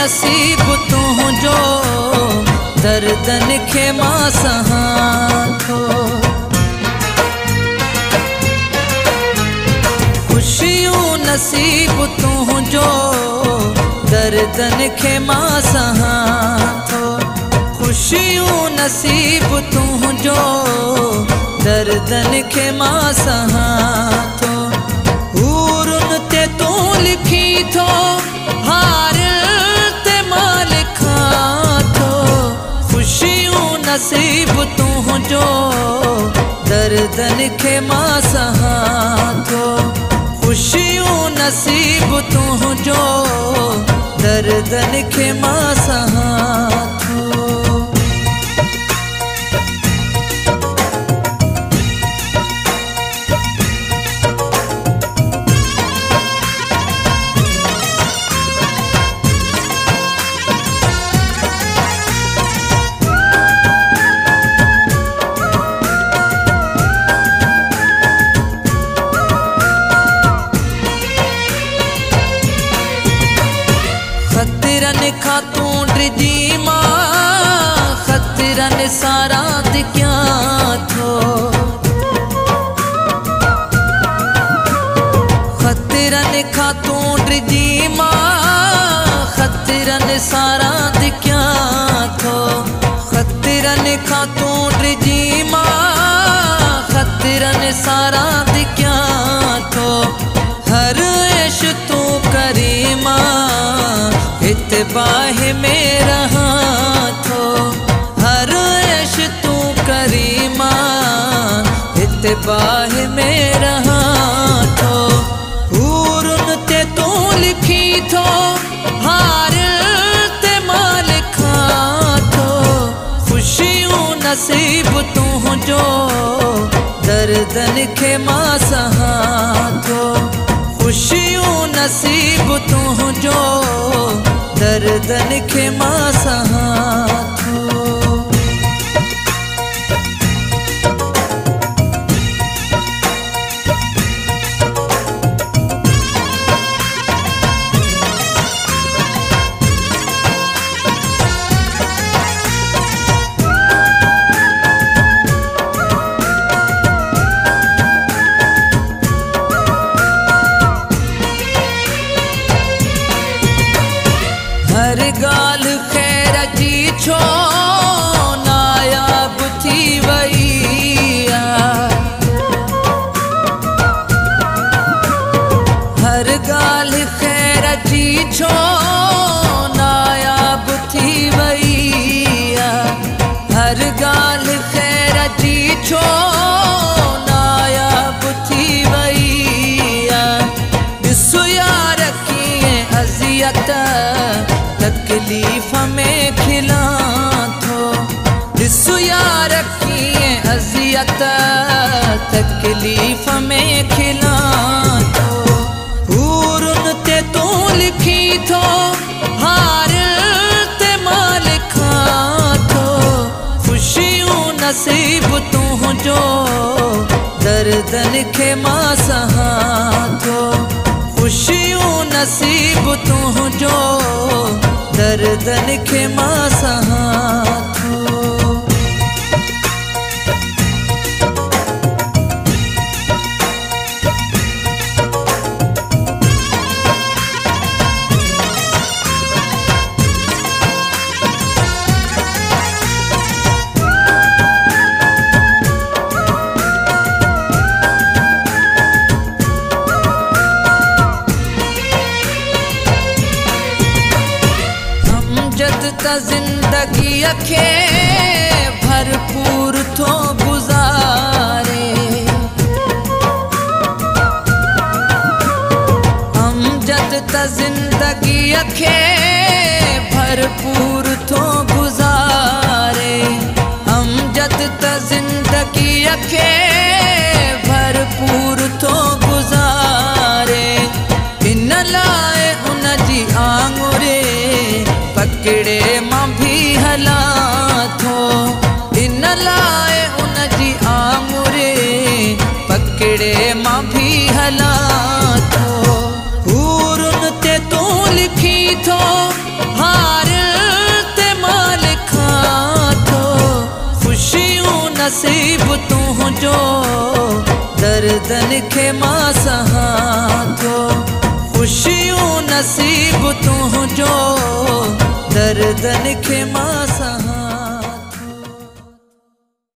नसीब तुंहिंजो दर्दन खे मां सहां थो। खुशियूं नसीब तुंहिंजो दर्दन खे मां सहां थो। खुशियूं नसीब तुंहिंजो दर्दन खे मां सहां थो। हूरुन ते तूं लिखी थो, हार ते मां लिखां थो। खुशियूं नसीब तुंहिंजो दर्दन खे मां सहां थो। खुशियूं नसीब तुंहिंजो दर्दन खे मां सहां थो। खतरन खां तूं डिॼी मां, खतरन सां रांदि कयां थो। खतरन खां तूं डिॼी मां, खतरन सां रांदि कयां थो। खतरन खां तूं डिॼी मां, खतरन सां रांदि कयां थो। हर ऐश तूं करी मां, हिते बाहि में रहां थो। हर ऐश तूं करी मां, हिते बाहि में रहां थो। हूरुन ते तूं लिखी थो, हार ते मां लिखां थो। खुशियूं नसीब तुंहिंजो दर्दन खे मां सहां थो। खुशियूं नसीब तुंहिंजो दर्दन खे मां सहां थो। हर गाल खैर जी छो नायाब थी वई आ। हर गाल खैर जी छो नायाब थी वई आ। हर गाल खैर जी छो नायाब थी वई आ। ॾिसो यार कीअं अज़ियत तकलीफ़ में खिलां थो। ॾिसो यार कीअं अज़ियत तकलीफ़ में खिलां थो। हूरुन ते तूं लिखी थो, हार ते मां लिखां थो। खुशियूं नसीब तुंहिंजो दर्दन खे मां सहां थो। खुशियूं नसीब तुंहिंजो दर्दन खे मां सहां थो। त ज़िंदगीअ खे भरपूर थो गुज़ारे। अमजद त ज़िंदगीअ खे भरपूर थो गुज़ारे। अमजद त ज़िंदगीअ खे भरपूर थो गुज़ारे। इन लाइ उन जी आङुरे पकड़े मां भी हलां थो। इन लाइ उन जी आङुरे पकड़े मां भी हलां थो। हूरुन ते तूं लिखी थो हार ते माल खां थो ख़ुशियूं नसीब तुंहिंजो दर्दन खे मां सहां थो ख़ुशियूं नसीब तुंहिंजो दर्दन खे मां सहां